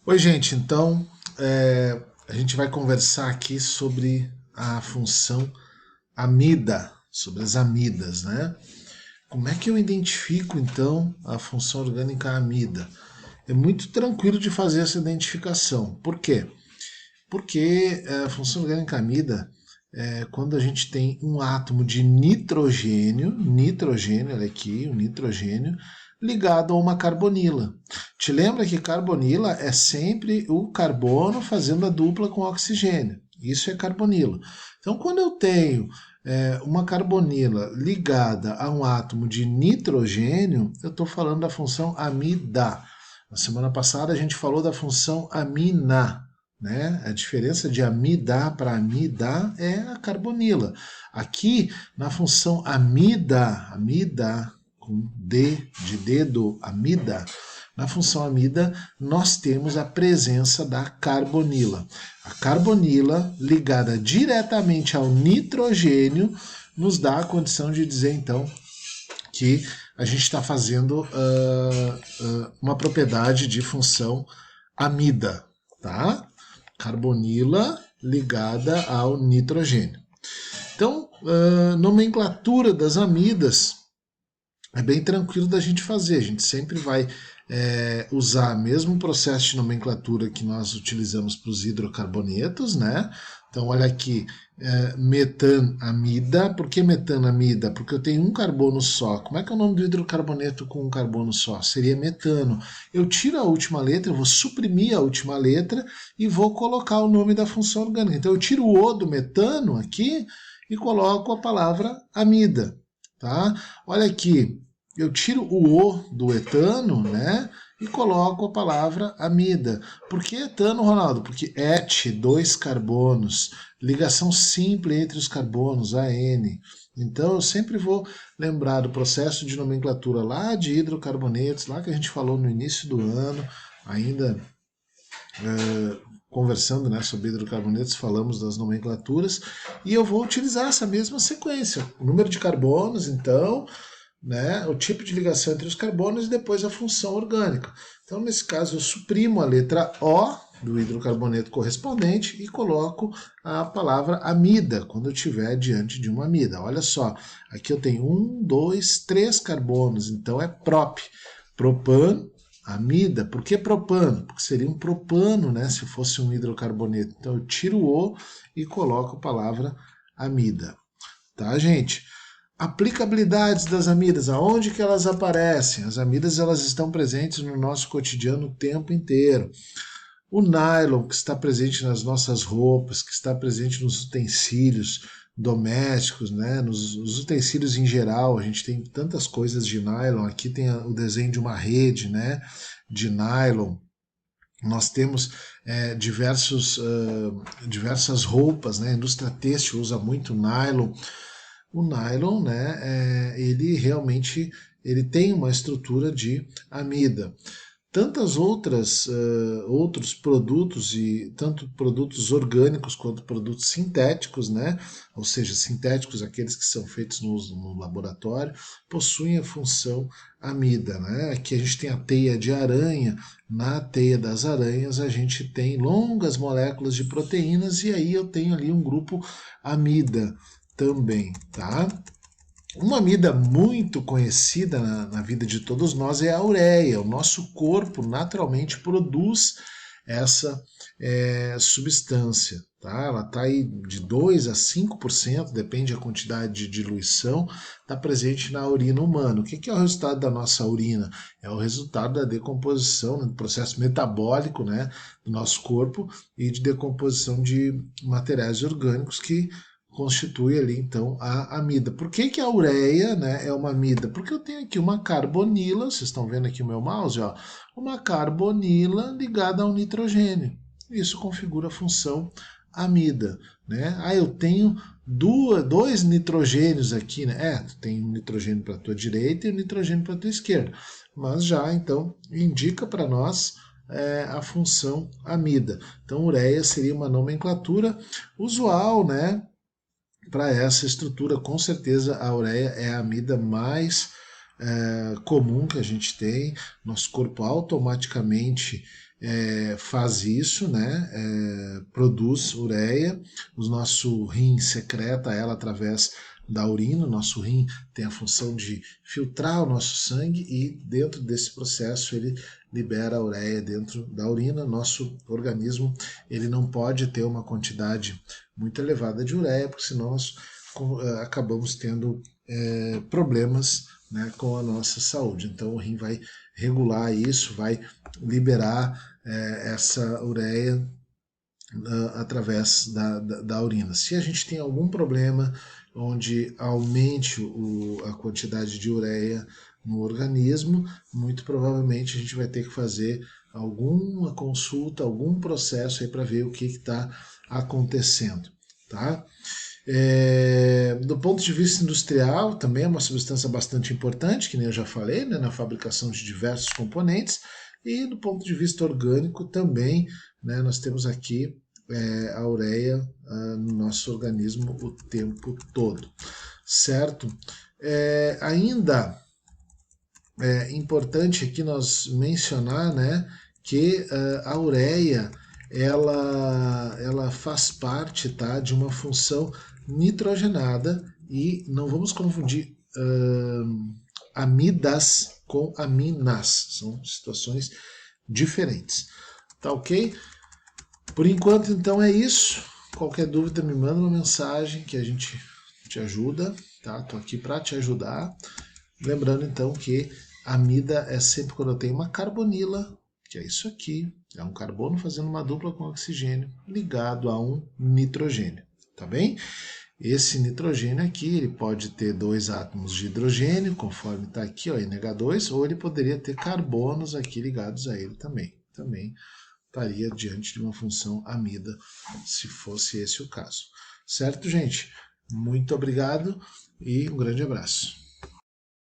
Oi, gente. Então, a gente vai conversar aqui sobre a função amida, sobre as amidas, né? Como é que eu identifico, então, a função orgânica amida? É muito tranquilo de fazer essa identificação. Por quê? Porque a função orgânica amida é quando a gente tem um átomo de nitrogênio, olha aqui, o nitrogênio, ligado a uma carbonila. Te lembra que carbonila é sempre o carbono fazendo a dupla com oxigênio. Isso é carbonila. Então, quando eu tenho uma carbonila ligada a um átomo de nitrogênio, eu estou falando da função amida. Na semana passada a gente falou da função amina, né? A diferença de amida para amida é a carbonila. Aqui, na função amida, com D de dedo, amida, na função amida, nós temos a presença da carbonila. A carbonila, ligada diretamente ao nitrogênio, nos dá a condição de dizer, então, que a gente está fazendo uma propriedade de função amida, tá? Carbonila ligada ao nitrogênio. Então, nomenclatura das amidas é bem tranquilo da gente fazer. A gente sempre vai usar o mesmo processo de nomenclatura que nós utilizamos para os hidrocarbonetos, né? Então, olha aqui, metanamida. Por que metanamida? Porque eu tenho um carbono só. Como é que é o nome do hidrocarboneto com um carbono só? Seria metano. Eu tiro a última letra, eu vou suprimir a última letra e vou colocar o nome da função orgânica. Então, eu tiro o O do metano aqui e coloco a palavra amida. Tá? Olha aqui, eu tiro o O do etano, né? E coloco a palavra amida. Por que etano, Ronaldo? Porque dois carbonos, ligação simples entre os carbonos, AN. Então eu sempre vou lembrar do processo de nomenclatura lá de hidrocarbonetos, lá que a gente falou no início do ano, ainda conversando, né, sobre hidrocarbonetos, falamos das nomenclaturas, e eu vou utilizar essa mesma sequência. O número de carbonos, então, né, o tipo de ligação entre os carbonos e depois a função orgânica. Então, nesse caso, eu suprimo a letra O do hidrocarboneto correspondente e coloco a palavra amida, quando eu estiver diante de uma amida. Olha só, aqui eu tenho um, dois, três carbonos, então é prop. Propano, amida. Por que propano? Porque seria um propano, né, se fosse um hidrocarboneto. Então eu tiro o e coloco a palavra amida. Tá, gente? Aplicabilidades das amidas, aonde que elas aparecem? As amidas elas estão presentes no nosso cotidiano o tempo inteiro. O nylon, que está presente nas nossas roupas, que está presente nos utensílios domésticos, né? Nos utensílios em geral, a gente tem tantas coisas de nylon. Aqui tem o desenho de uma rede, né? De nylon. Nós temos diversas roupas, né? A indústria têxtil usa muito nylon. O nylon, né, ele realmente ele tem uma estrutura de amida. Tantas outros produtos, e tanto produtos orgânicos quanto produtos sintéticos, né, ou seja, sintéticos, aqueles que são feitos no laboratório, possuem a função amida. Né? Aqui a gente tem a teia de aranha. Na teia das aranhas a gente tem longas moléculas de proteínas e aí eu tenho ali um grupo amida também, tá? Uma amida muito conhecida na vida de todos nós é a ureia. O nosso corpo naturalmente produz essa substância. Tá? Ela está aí de 2 a 5%, depende da quantidade de diluição, está presente na urina humana. O que é o resultado da nossa urina? É o resultado da decomposição, do processo metabólico, né, do nosso corpo e de decomposição de materiais orgânicos que constitui ali então a amida. Por que a ureia, né, é uma amida? Porque eu tenho aqui uma carbonila, vocês estão vendo aqui o meu mouse, ó, uma carbonila ligada ao nitrogênio. Isso configura a função amida. Né? Ah, eu tenho dois nitrogênios aqui, né? Tem um nitrogênio para a tua direita e um nitrogênio para a tua esquerda. Mas já então indica para nós a função amida. Então, ureia seria uma nomenclatura usual, né? Para essa estrutura, com certeza a ureia é a amida mais comum que a gente tem. Nosso corpo automaticamente faz isso, né? Produz ureia, o nosso rim secreta ela através da urina, o nosso rim tem a função de filtrar o nosso sangue e dentro desse processo ele libera a ureia dentro da urina. Nosso organismo ele não pode ter uma quantidade muito elevada de ureia, porque senão nós acabamos tendo problemas, né, com a nossa saúde. Então o rim vai regular isso, vai liberar essa ureia através da urina. Se a gente tem algum problema onde aumente a quantidade de ureia no organismo, muito provavelmente a gente vai ter que fazer alguma consulta, algum processo aí para ver o que está acontecendo, tá? Do ponto de vista industrial, também é uma substância bastante importante, que nem eu já falei, né, na fabricação de diversos componentes, e do ponto de vista orgânico também, né, nós temos aqui a ureia no nosso organismo o tempo todo, certo? Ainda é importante aqui nós mencionar, né, que a ureia ela faz parte, tá, de uma função nitrogenada e não vamos confundir amidas com aminas, são situações diferentes, tá ok? Por enquanto então é isso, qualquer dúvida me manda uma mensagem que a gente te ajuda, tá? Tô aqui para te ajudar. Lembrando então que amida é sempre quando eu tenho uma carbonila, que é isso aqui, é um carbono fazendo uma dupla com oxigênio ligado a um nitrogênio, tá bem? Esse nitrogênio aqui, ele pode ter 2 átomos de hidrogênio, conforme está aqui, ó, NH2, ou ele poderia ter carbonos aqui ligados a ele também. Também estaria diante de uma função amida, se fosse esse o caso. Certo, gente? Muito obrigado e um grande abraço.